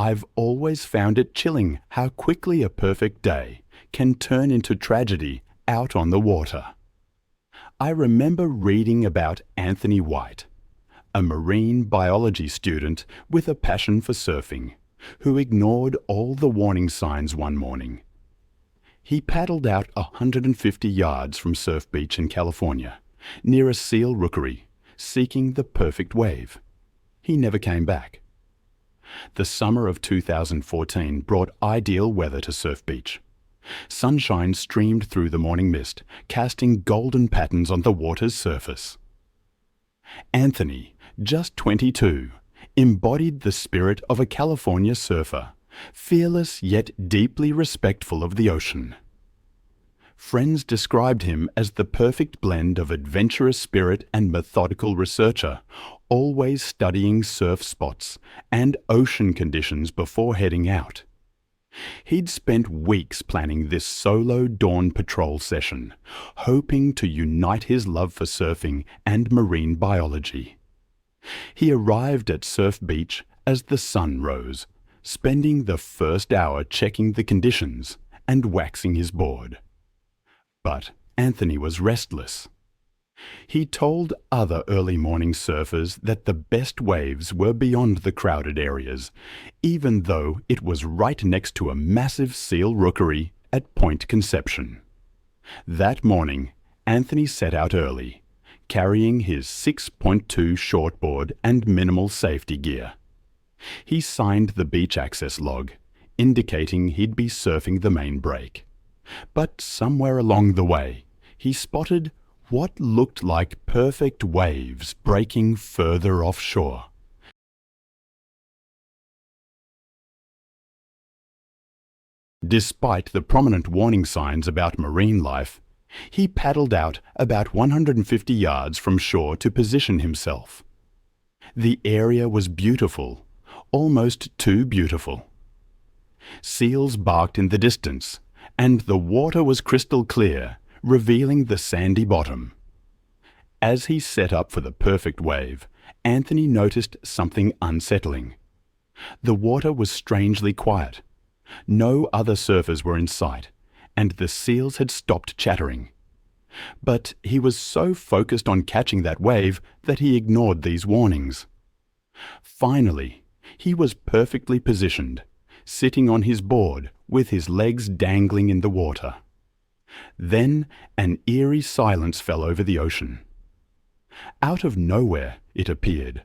I've always found it chilling how quickly a perfect day can turn into tragedy out on the water. I remember reading about Anthony White, a marine biology student with a passion for surfing, who ignored all the warning signs one morning. He paddled out 150 yards from Surf Beach in California, near a seal rookery, seeking the perfect wave. He never came back. The summer of 2014 brought ideal weather to Surf Beach. Sunshine streamed through the morning mist, casting golden patterns on the water's surface. Anthony, just 22, embodied the spirit of a California surfer, fearless yet deeply respectful of the ocean. Friends described him as the perfect blend of adventurous spirit and methodical researcher, always studying surf spots and ocean conditions before heading out. He'd spent weeks planning this solo dawn patrol session, hoping to unite his love for surfing and marine biology. He arrived at Surf Beach as the sun rose, spending the first hour checking the conditions and waxing his board. But Anthony was restless. He told other early morning surfers that the best waves were beyond the crowded areas, even though it was right next to a massive seal rookery at Point Conception. That morning, Anthony set out early, carrying his 6.2 shortboard and minimal safety gear. He signed the beach access log, indicating he'd be surfing the main break. But somewhere along the way, he spotted what looked like perfect waves breaking further offshore. Despite the prominent warning signs about marine life, he paddled out about 150 yards from shore to position himself. The area was beautiful, almost too beautiful. Seals barked in the distance, and the water was crystal clear, revealing the sandy bottom. As he set up for the perfect wave, Anthony noticed something unsettling. The water was strangely quiet. No other surfers were in sight, and the seals had stopped chattering. But he was so focused on catching that wave that he ignored these warnings. Finally, he was perfectly positioned, sitting on his board with his legs dangling in the water. Then an eerie silence fell over the ocean. Out of nowhere, it appeared,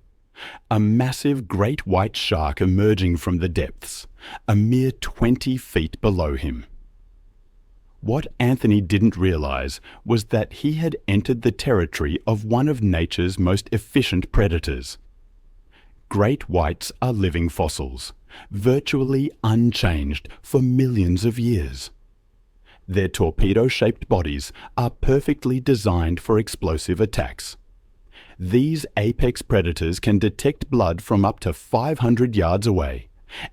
a massive great white shark emerging from the depths, a mere 20 feet below him. What Anthony didn't realize was that he had entered the territory of one of nature's most efficient predators. Great whites are living fossils, virtually unchanged for millions of years. Their torpedo-shaped bodies are perfectly designed for explosive attacks. These apex predators can detect blood from up to 500 yards away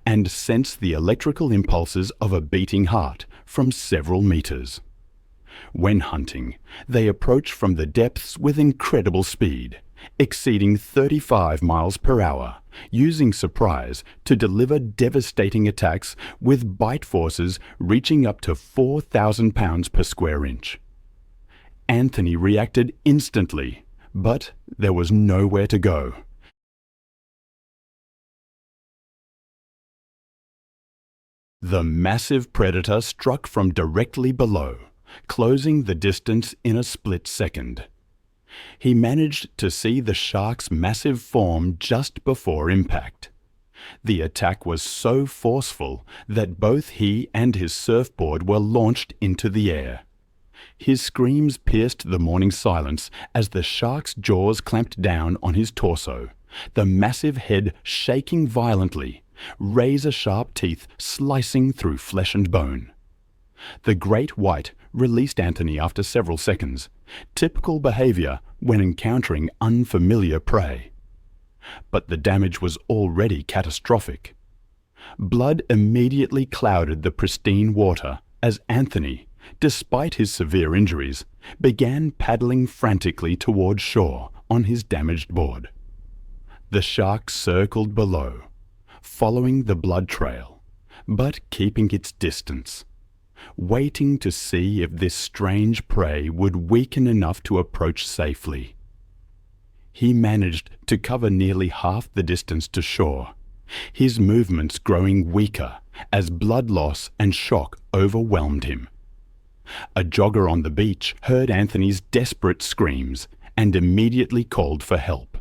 and sense the electrical impulses of a beating heart from several meters. When hunting, they approach from the depths with incredible speed, exceeding 35 miles per hour, using surprise to deliver devastating attacks with bite forces reaching up to 4,000 pounds per square inch. Anthony reacted instantly, but there was nowhere to go. The massive predator struck from directly below, closing the distance in a split second. He managed to see the shark's massive form just before impact. The attack was so forceful that both he and his surfboard were launched into the air. His screams pierced the morning silence as the shark's jaws clamped down on his torso, the massive head shaking violently, razor-sharp teeth slicing through flesh and bone. The great white released Anthony after several seconds, typical behavior when encountering unfamiliar prey. But the damage was already catastrophic. Blood immediately clouded the pristine water as Anthony, despite his severe injuries, began paddling frantically toward shore on his damaged board. The shark circled below, following the blood trail, but keeping its distance, waiting to see if this strange prey would weaken enough to approach safely. He managed to cover nearly half the distance to shore, his movements growing weaker as blood loss and shock overwhelmed him. A jogger on the beach heard Anthony's desperate screams and immediately called for help.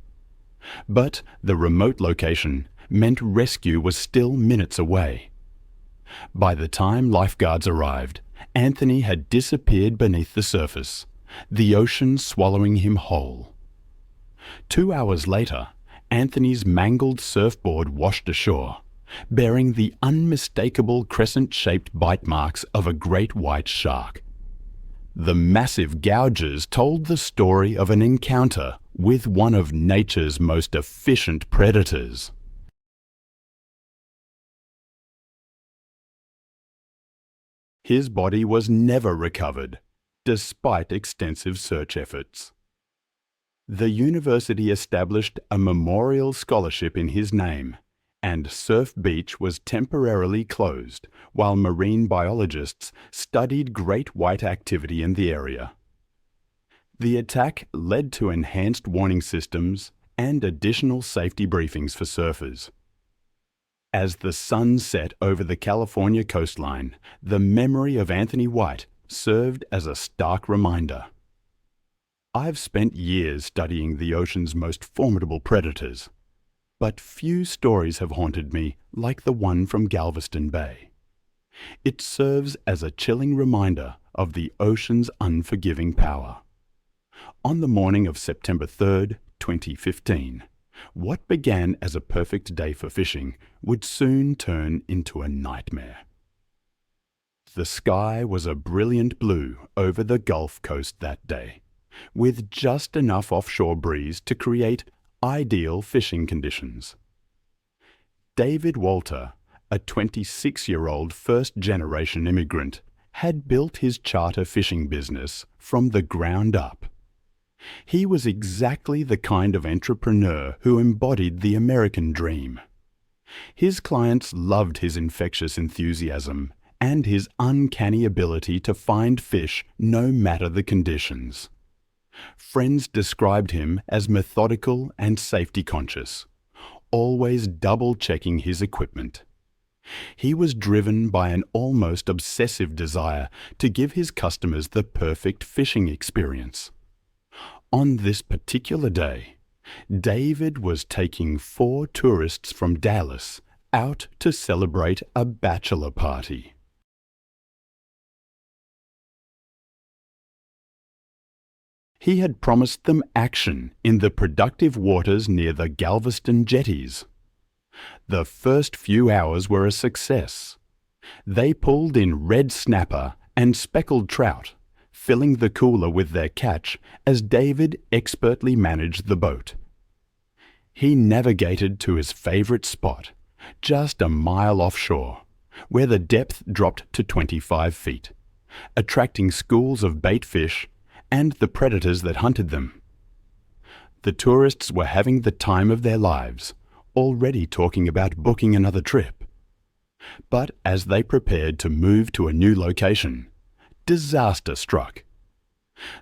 But the remote location meant rescue was still minutes away. By the time lifeguards arrived, Anthony had disappeared beneath the surface, the ocean swallowing him whole. 2 hours later, Anthony's mangled surfboard washed ashore, bearing the unmistakable crescent-shaped bite marks of a great white shark. The massive gouges told the story of an encounter with one of nature's most efficient predators. His body was never recovered, despite extensive search efforts. The university established a memorial scholarship in his name, and Surf Beach was temporarily closed while marine biologists studied great white activity in the area. The attack led to enhanced warning systems and additional safety briefings for surfers. As the sun set over the California coastline, the memory of Anthony White served as a stark reminder. I've spent years studying the ocean's most formidable predators, but few stories have haunted me like the one from Galveston Bay. It serves as a chilling reminder of the ocean's unforgiving power. On the morning of September 3rd, 2015, what began as a perfect day for fishing would soon turn into a nightmare. The sky was a brilliant blue over the Gulf Coast that day, with just enough offshore breeze to create ideal fishing conditions. David Walter, a 26-year-old first-generation immigrant, had built his charter fishing business from the ground up. He was exactly the kind of entrepreneur who embodied the American dream. His clients loved his infectious enthusiasm and his uncanny ability to find fish no matter the conditions. Friends described him as methodical and safety-conscious, always double-checking his equipment. He was driven by an almost obsessive desire to give his customers the perfect fishing experience. On this particular day, David was taking 4 tourists from Dallas out to celebrate a bachelor party. He had promised them action in the productive waters near the Galveston jetties. The first few hours were a success. They pulled in red snapper and speckled trout, filling the cooler with their catch as David expertly managed the boat. He navigated to his favorite spot, just a mile offshore, where the depth dropped to 25 feet, attracting schools of bait fish and the predators that hunted them. The tourists were having the time of their lives, already talking about booking another trip. But as they prepared to move to a new location, disaster struck.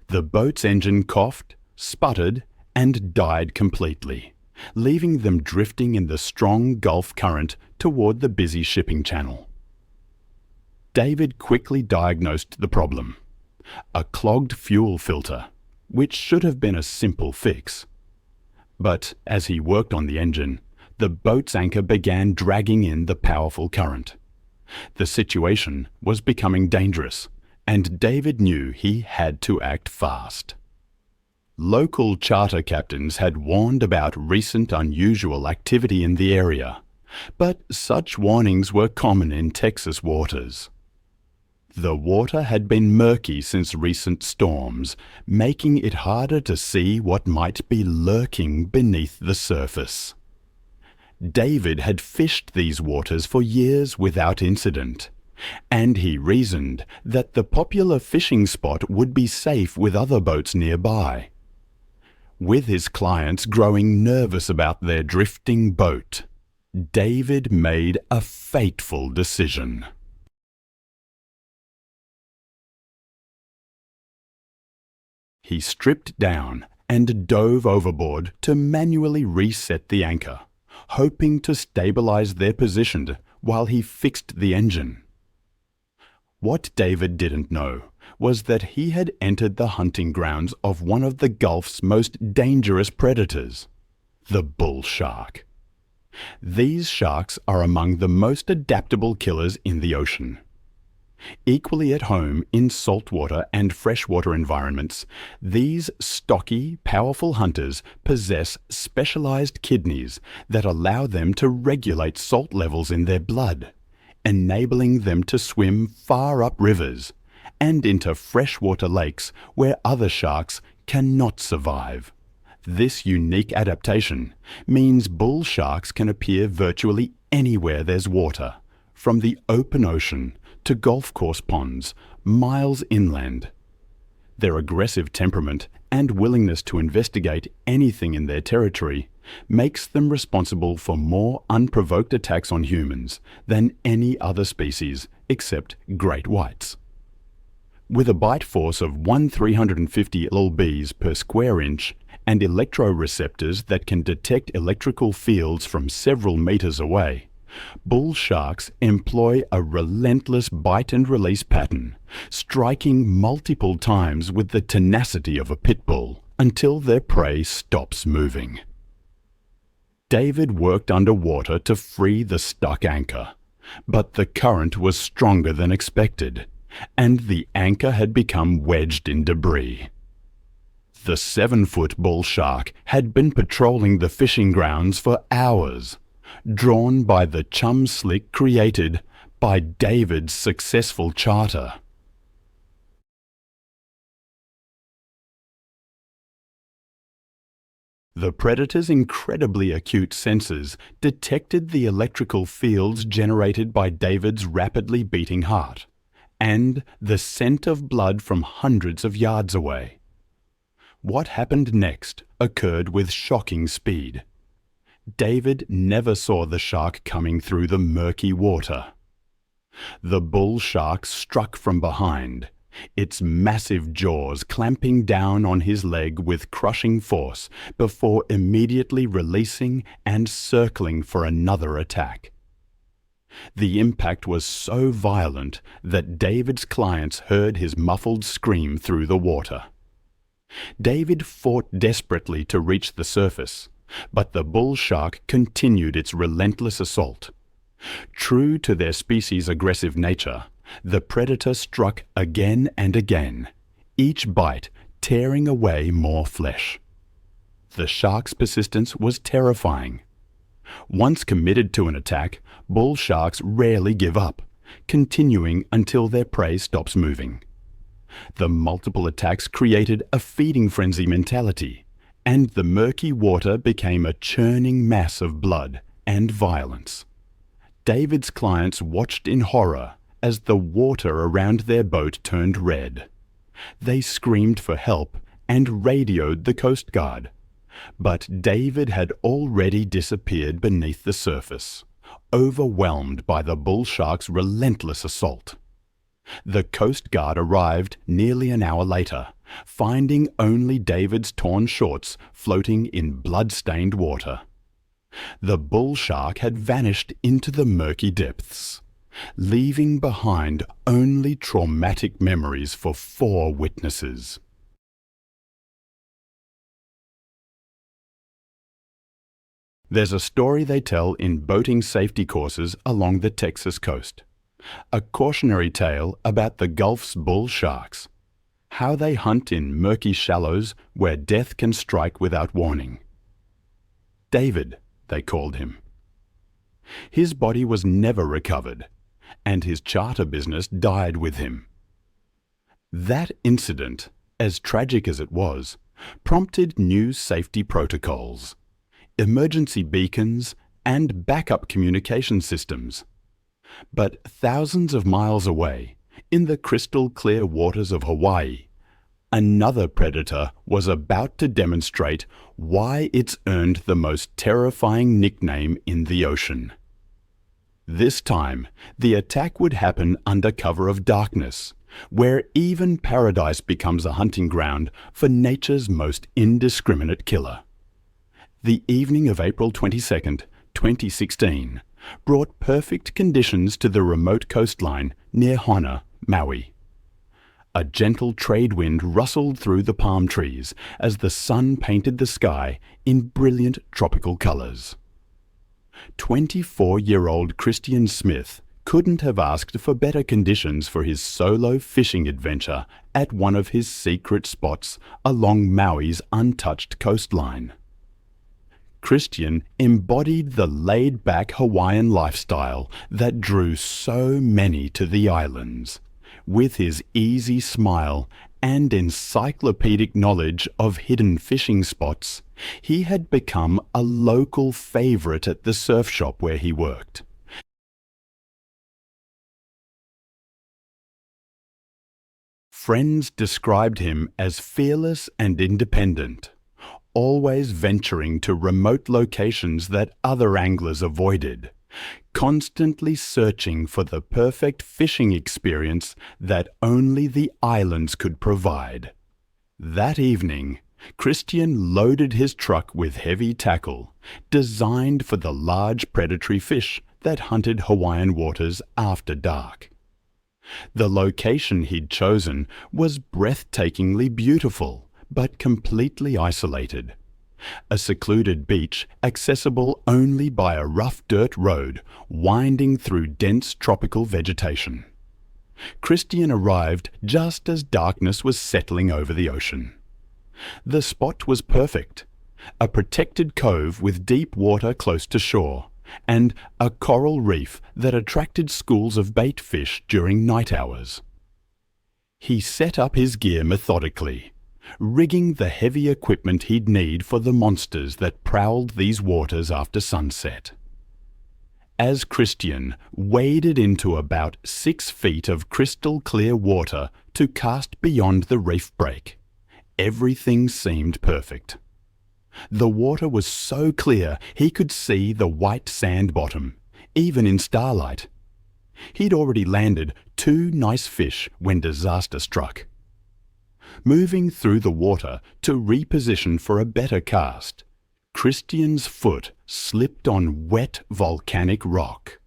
The boat's engine coughed, sputtered, and died completely, leaving them drifting in the strong Gulf current toward the busy shipping channel. David quickly diagnosed the problem: a clogged fuel filter, which should have been a simple fix. But as he worked on the engine, the boat's anchor began dragging in the powerful current. The situation was becoming dangerous, and David knew he had to act fast. Local charter captains had warned about recent unusual activity in the area, but such warnings were common in Texas waters. The water had been murky since recent storms, making it harder to see what might be lurking beneath the surface. David had fished these waters for years without incident, and he reasoned that the popular fishing spot would be safe with other boats nearby. With his clients growing nervous about their drifting boat, David made a fateful decision. He stripped down and dove overboard to manually reset the anchor, hoping to stabilize their position while he fixed the engine. What David didn't know was that he had entered the hunting grounds of one of the Gulf's most dangerous predators, the bull shark. These sharks are among the most adaptable killers in the ocean. Equally at home in saltwater and freshwater environments, these stocky, powerful hunters possess specialized kidneys that allow them to regulate salt levels in their blood, enabling them to swim far up rivers and into freshwater lakes where other sharks cannot survive. This unique adaptation means bull sharks can appear virtually anywhere there's water, from the open ocean to golf course ponds, miles inland. Their aggressive temperament and willingness to investigate anything in their territory makes them responsible for more unprovoked attacks on humans than any other species except great whites. With a bite force of 1,350 lbs per square inch and electroreceptors that can detect electrical fields from several meters away, bull sharks employ a relentless bite and release pattern, striking multiple times with the tenacity of a pit bull until their prey stops moving. David worked underwater to free the stuck anchor, but the current was stronger than expected, and the anchor had become wedged in debris. The 7-foot bull shark had been patrolling the fishing grounds for hours, drawn by the chum slick created by David's successful charter. The predator's incredibly acute sensors detected the electrical fields generated by David's rapidly beating heart, and the scent of blood from hundreds of yards away. What happened next occurred with shocking speed. David never saw the shark coming through the murky water. The bull shark struck from behind, its massive jaws clamping down on his leg with crushing force before immediately releasing and circling for another attack. The impact was so violent that David's clients heard his muffled scream through the water. David fought desperately to reach the surface, but the bull shark continued its relentless assault. True to their species' aggressive nature, the predator struck again and again, each bite tearing away more flesh. The shark's persistence was terrifying. Once committed to an attack, bull sharks rarely give up, continuing until their prey stops moving. The multiple attacks created a feeding frenzy mentality, and the murky water became a churning mass of blood and violence. David's clients watched in horror as the water around their boat turned red. They screamed for help and radioed the Coast Guard. But David had already disappeared beneath the surface, overwhelmed by the bull shark's relentless assault. The Coast Guard arrived nearly an hour later, finding only David's torn shorts floating in blood-stained water. The bull shark had vanished into the murky depths, leaving behind only traumatic memories for 4 witnesses. There's a story they tell in boating safety courses along the Texas coast. A cautionary tale about the Gulf's bull sharks, how they hunt in murky shallows where death can strike without warning. David, they called him. His body was never recovered, and his charter business died with him. That incident, as tragic as it was, prompted new safety protocols, emergency beacons, and backup communication systems. But thousands of miles away, in the crystal clear waters of Hawaii, Another predator was about to demonstrate why it's earned the most terrifying nickname in the ocean. This time, the attack would happen under cover of darkness, where even paradise becomes a hunting ground for nature's most indiscriminate killer. The evening of April 22nd, 2016, brought perfect conditions to the remote coastline near Hana, Maui. A gentle trade wind rustled through the palm trees as the sun painted the sky in brilliant tropical colors. 24-year-old Christian Smith couldn't have asked for better conditions for his solo fishing adventure at one of his secret spots along Maui's untouched coastline. Christian embodied the laid-back Hawaiian lifestyle that drew so many to the islands. With his easy smile and encyclopedic knowledge of hidden fishing spots, he had become a local favorite at the surf shop where he worked. Friends described him as fearless and independent, always venturing to remote locations that other anglers avoided, constantly searching for the perfect fishing experience that only the islands could provide. That evening, Christian loaded his truck with heavy tackle, designed for the large predatory fish that hunted Hawaiian waters after dark. The location he'd chosen was breathtakingly beautiful, but completely isolated. A secluded beach accessible only by a rough dirt road winding through dense tropical vegetation. Christian arrived just as darkness was settling over the ocean. The spot was perfect, a protected cove with deep water close to shore, and a coral reef that attracted schools of bait fish during night hours. He set up his gear methodically, rigging the heavy equipment he'd need for the monsters that prowled these waters after sunset. As Christian waded into about 6 feet of crystal-clear water to cast beyond the reef break, everything seemed perfect. The water was so clear he could see the white sand bottom, even in starlight. He'd already landed 2 nice fish when disaster struck. Moving through the water to reposition for a better cast, Christian's foot slipped on wet volcanic rock.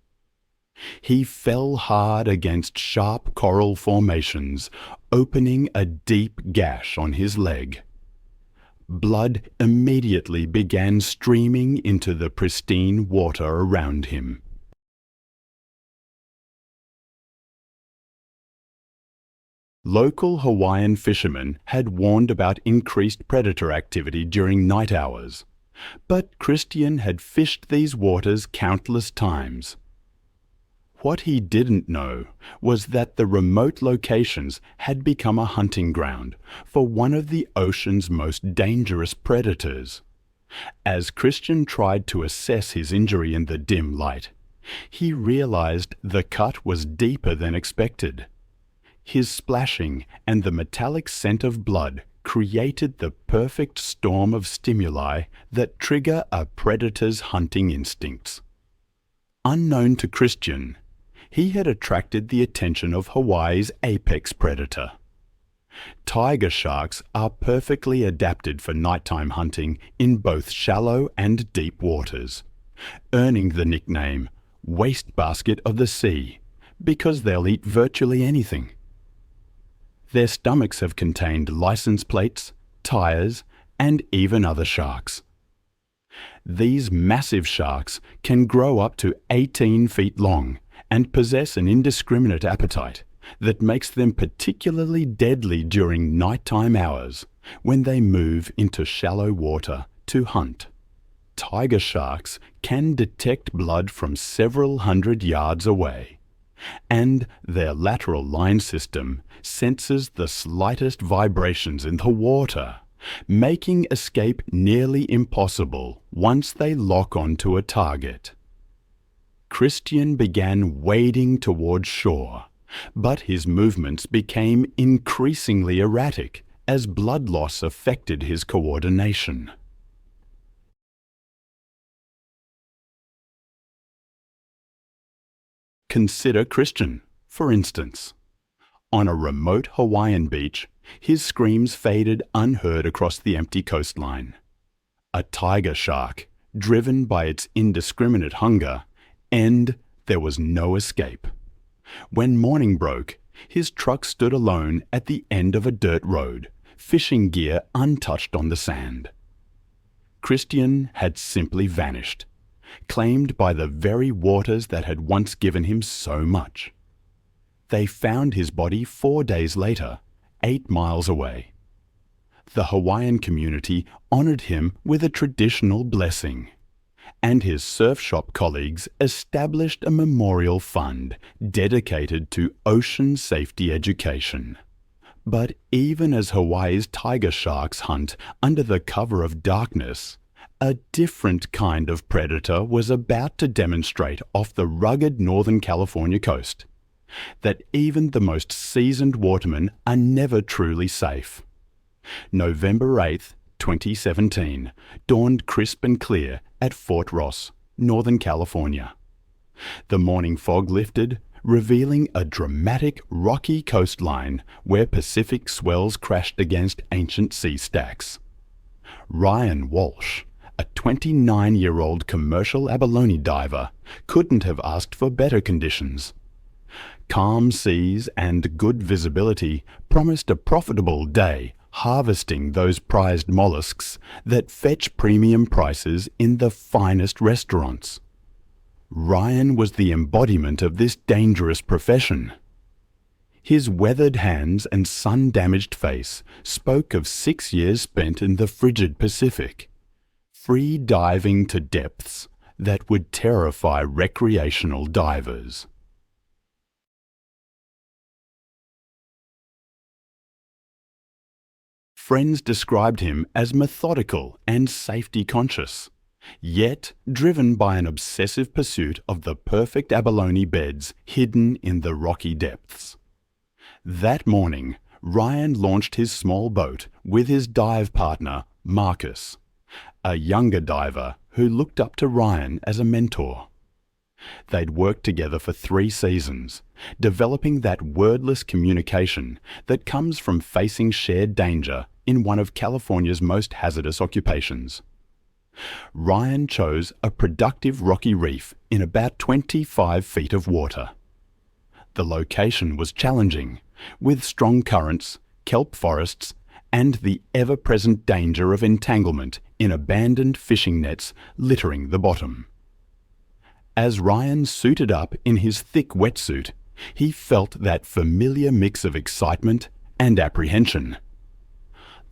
He fell hard against sharp coral formations, opening a deep gash on his leg. Blood immediately began streaming into the pristine water around him. Local Hawaiian fishermen had warned about increased predator activity during night hours, but Christian had fished these waters countless times. What he didn't know was that the remote locations had become a hunting ground for one of the ocean's most dangerous predators. As Christian tried to assess his injury in the dim light, he realized the cut was deeper than expected. His splashing and the metallic scent of blood created the perfect storm of stimuli that trigger a predator's hunting instincts. Unknown to Christian, he had attracted the attention of Hawaii's apex predator. Tiger sharks are perfectly adapted for nighttime hunting in both shallow and deep waters, earning the nickname wastebasket of the sea because they'll eat virtually anything. Their stomachs have contained license plates, tires, and even other sharks. These massive sharks can grow up to 18 feet long and possess an indiscriminate appetite that makes them particularly deadly during nighttime hours when they move into shallow water to hunt. Tiger sharks can detect blood from several hundred yards away, and their lateral line system senses the slightest vibrations in the water, making escape nearly impossible once they lock onto a target. Christian began wading towards shore, but his movements became increasingly erratic as blood loss affected his coordination. Consider Christian, for instance. On a remote Hawaiian beach, his screams faded unheard across the empty coastline. A tiger shark, driven by its indiscriminate hunger, and there was no escape. When morning broke, his truck stood alone at the end of a dirt road, fishing gear untouched on the sand. Christian had simply vanished, claimed by the very waters that had once given him so much. They found his body 4 days later, 8 miles away. The Hawaiian community honored him with a traditional blessing, and his surf shop colleagues established a memorial fund dedicated to ocean safety education. But even as Hawaii's tiger sharks hunt under the cover of darkness, a different kind of predator was about to demonstrate off the rugged Northern California coast that even the most seasoned watermen are never truly safe. November 8, 2017, dawned crisp and clear at Fort Ross, Northern California. The morning fog lifted, revealing a dramatic rocky coastline where Pacific swells crashed against ancient sea stacks. Ryan Walsh, a 29-year-old commercial abalone diver, couldn't have asked for better conditions. Calm seas and good visibility promised a profitable day harvesting those prized mollusks that fetch premium prices in the finest restaurants. Ryan was the embodiment of this dangerous profession. His weathered hands and sun-damaged face spoke of 6 years spent in the frigid Pacific, free diving to depths that would terrify recreational divers. Friends described him as methodical and safety-conscious, yet driven by an obsessive pursuit of the perfect abalone beds hidden in the rocky depths. That morning, Ryan launched his small boat with his dive partner, Marcus, a younger diver who looked up to Ryan as a mentor. They'd worked together for 3 seasons, developing that wordless communication that comes from facing shared danger in one of California's most hazardous occupations. Ryan chose a productive rocky reef in about 25 feet of water. The location was challenging, with strong currents, kelp forests, and the ever-present danger of entanglement in abandoned fishing nets littering the bottom. As Ryan suited up in his thick wetsuit, he felt that familiar mix of excitement and apprehension.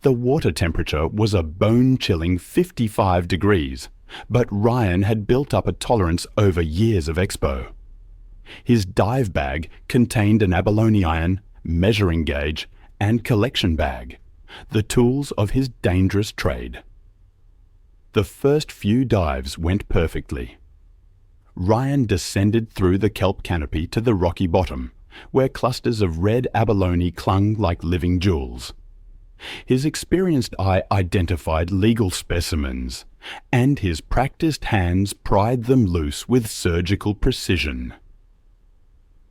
The water temperature was a bone-chilling 55 degrees, but Ryan had built up a tolerance over years of expo. His dive bag contained an abalone iron, measuring gauge, and collection bag, the tools of his dangerous trade. The first few dives went perfectly. Ryan descended through the kelp canopy to the rocky bottom, where clusters of red abalone clung like living jewels. His experienced eye identified legal specimens, and his practiced hands pried them loose with surgical precision.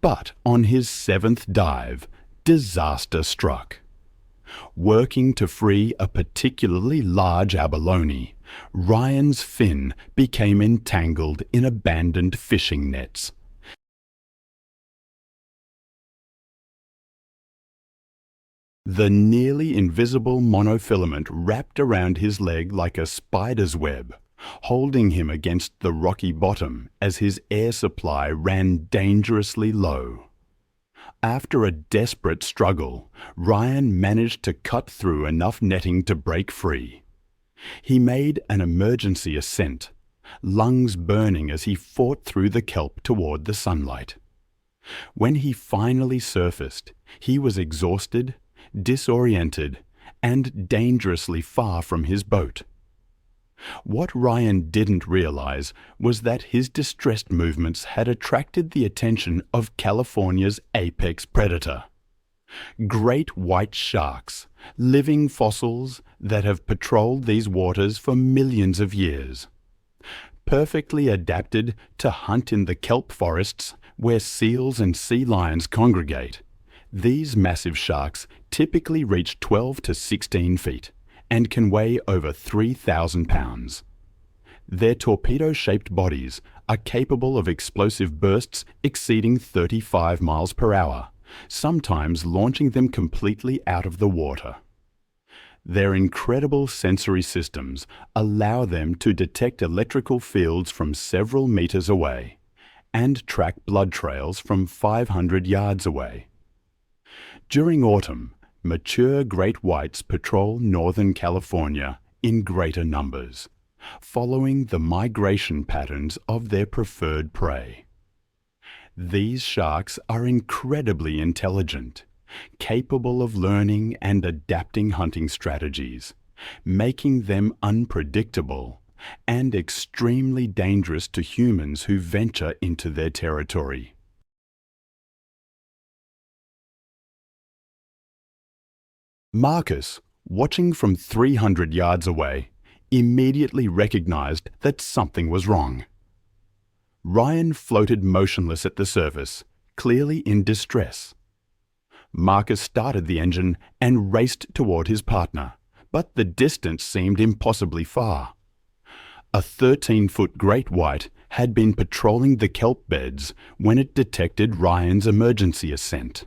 But on his 7th dive, disaster struck. Working to free a particularly large abalone, Ryan's fin became entangled in abandoned fishing nets. The nearly invisible monofilament wrapped around his leg like a spider's web, holding him against the rocky bottom as his air supply ran dangerously low. After a desperate struggle, Ryan managed to cut through enough netting to break free. He made an emergency ascent, lungs burning as he fought through the kelp toward the sunlight. When he finally surfaced, he was exhausted, disoriented, and dangerously far from his boat. What Ryan didn't realize was that his distressed movements had attracted the attention of California's apex predator. Great white sharks, living fossils that have patrolled these waters for millions of years. Perfectly adapted to hunt in the kelp forests where seals and sea lions congregate, these massive sharks typically reach 12 to 16 feet and can weigh over 3,000 pounds. Their torpedo-shaped bodies are capable of explosive bursts exceeding 35 miles per hour, sometimes launching them completely out of the water. Their incredible sensory systems allow them to detect electrical fields from several meters away and track blood trails from 500 yards away. During autumn, mature great whites patrol northern California in greater numbers, following the migration patterns of their preferred prey. These sharks are incredibly intelligent, capable of learning and adapting hunting strategies, making them unpredictable and extremely dangerous to humans who venture into their territory. Marcus, watching from 300 yards away, immediately recognized that something was wrong. Ryan floated motionless at the surface, clearly in distress. Marcus started the engine and raced toward his partner, but the distance seemed impossibly far. A 13-foot great white had been patrolling the kelp beds when it detected Ryan's emergency ascent.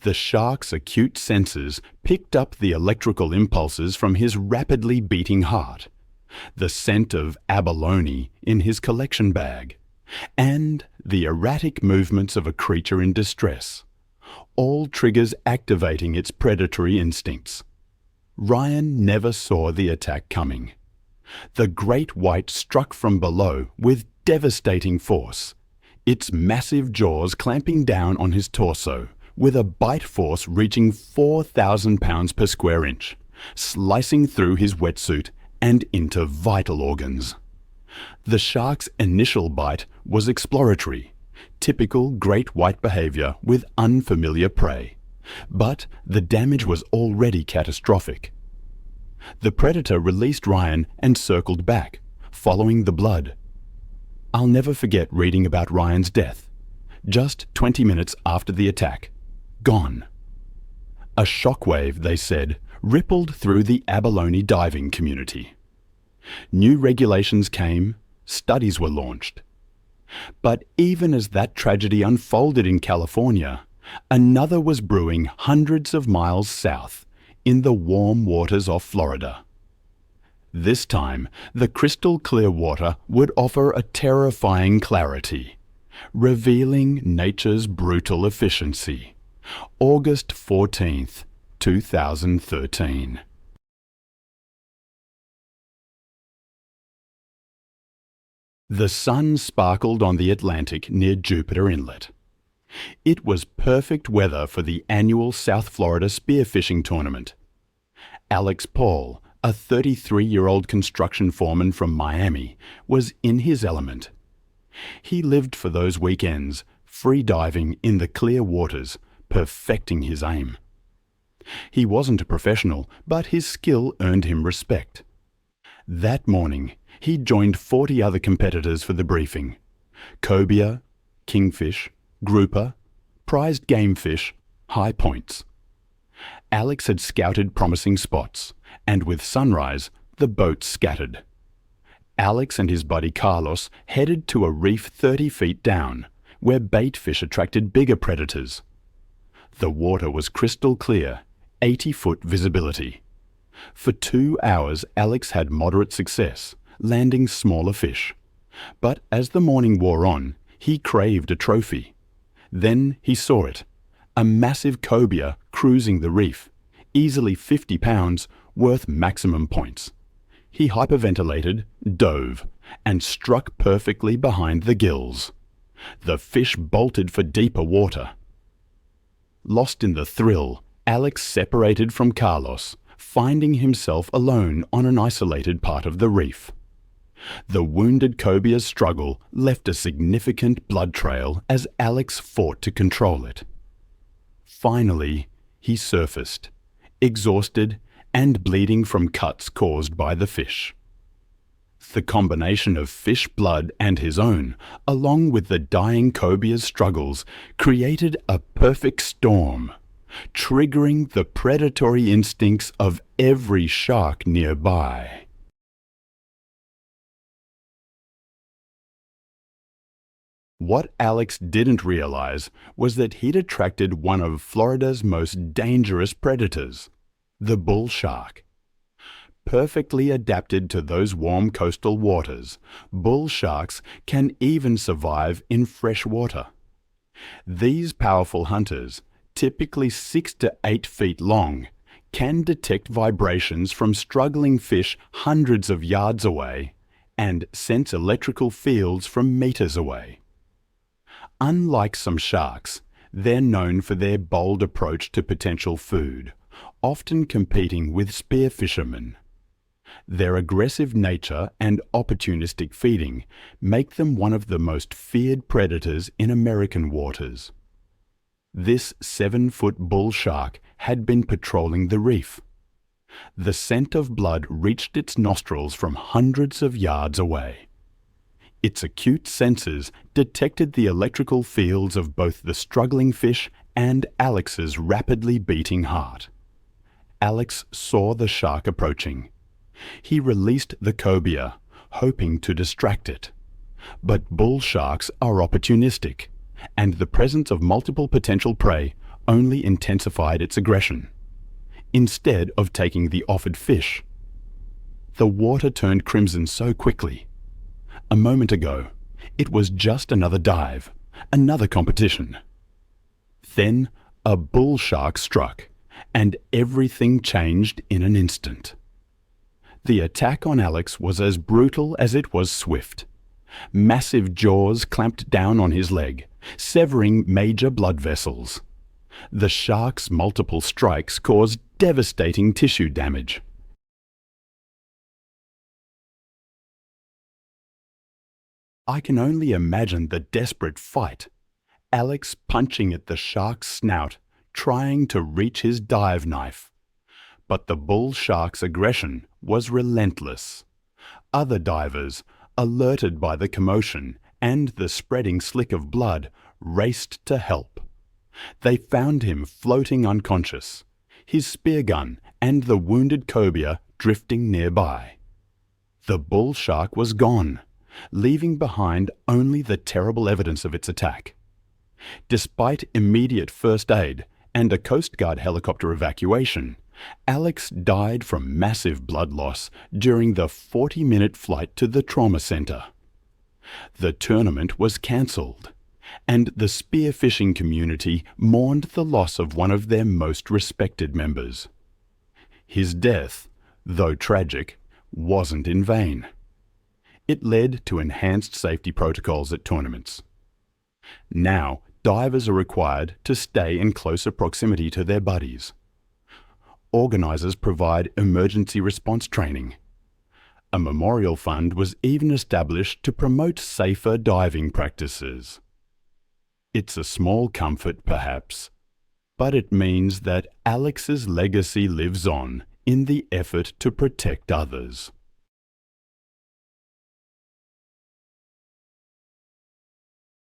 The shark's acute senses picked up the electrical impulses from his rapidly beating heart, the scent of abalone in his collection bag, and the erratic movements of a creature in distress, all triggers activating its predatory instincts. Ryan never saw the attack coming. The great white struck from below with devastating force, its massive jaws clamping down on his torso, with a bite force reaching 4,000 pounds per square inch, slicing through his wetsuit and into vital organs. The shark's initial bite was exploratory, typical great white behavior with unfamiliar prey, but the damage was already catastrophic. The predator released Ryan and circled back, following the blood. I'll never forget reading about Ryan's death, just 20 minutes after the attack. Gone. A shockwave, they said, rippled through the abalone diving community. New regulations came, studies were launched. But even as that tragedy unfolded in California, another was brewing hundreds of miles south, in the warm waters of Florida. This time, the crystal clear water would offer a terrifying clarity, revealing nature's brutal efficiency. August 14th, 2013. The sun sparkled on the Atlantic near Jupiter Inlet. It was perfect weather for the annual South Florida spearfishing tournament. Alex Paul, a 33-year-old construction foreman from Miami, was in his element. He lived for those weekends, free diving in the clear waters, perfecting his aim. He wasn't a professional, but his skill earned him respect. That morning, he joined 40 other competitors for the briefing: cobia, kingfish, grouper, prized game fish, high points. Alex had scouted promising spots, and with sunrise, the boats scattered. Alex and his buddy Carlos headed to a reef 30 feet down, where bait fish attracted bigger predators. The water was crystal clear, 80-foot visibility. For 2 hours, Alex had moderate success, landing smaller fish. But as the morning wore on, he craved a trophy. Then he saw it, a massive cobia cruising the reef, easily 50 pounds, worth maximum points. He hyperventilated, dove, and struck perfectly behind the gills. The fish bolted for deeper water. Lost in the thrill, Alex separated from Carlos, finding himself alone on an isolated part of the reef. The wounded cobia's struggle left a significant blood trail as Alex fought to control it. Finally, he surfaced, exhausted and bleeding from cuts caused by the fish. The combination of fish blood and his own, along with the dying cobia's struggles, created a perfect storm, triggering the predatory instincts of every shark nearby. What Alex didn't realize was that he'd attracted one of Florida's most dangerous predators, the bull shark. Perfectly adapted to those warm coastal waters, bull sharks can even survive in fresh water. These powerful hunters, typically 6 to 8 feet long, can detect vibrations from struggling fish hundreds of yards away and sense electrical fields from meters away. Unlike some sharks, they're known for their bold approach to potential food, often competing with spear fishermen. Their aggressive nature and opportunistic feeding make them one of the most feared predators in American waters. This 7-foot bull shark had been patrolling the reef. The scent of blood reached its nostrils from hundreds of yards away. Its acute senses detected the electrical fields of both the struggling fish and Alex's rapidly beating heart. Alex saw the shark approaching. He released the cobia, hoping to distract it. But bull sharks are opportunistic, and the presence of multiple potential prey only intensified its aggression. Instead of taking the offered fish, the water turned crimson so quickly. A moment ago, it was just another dive, another competition. Then a bull shark struck, and everything changed in an instant. The attack on Alex was as brutal as it was swift. Massive jaws clamped down on his leg, severing major blood vessels. The shark's multiple strikes caused devastating tissue damage. I can only imagine the desperate fight. Alex punching at the shark's snout, trying to reach his dive knife. But the bull shark's aggression was relentless. Other divers, alerted by the commotion and the spreading slick of blood, raced to help. They found him floating unconscious, his spear gun and the wounded cobia drifting nearby. The bull shark was gone, leaving behind only the terrible evidence of its attack. Despite immediate first aid and a Coast Guard helicopter evacuation, Alex died from massive blood loss during the 40-minute flight to the trauma center. The tournament was cancelled, and the spearfishing community mourned the loss of one of their most respected members. His death, though tragic, wasn't in vain. It led to enhanced safety protocols at tournaments. Now, divers are required to stay in closer proximity to their buddies. Organisers provide emergency response training. A memorial fund was even established to promote safer diving practices. It's a small comfort, perhaps, but it means that Alex's legacy lives on in the effort to protect others.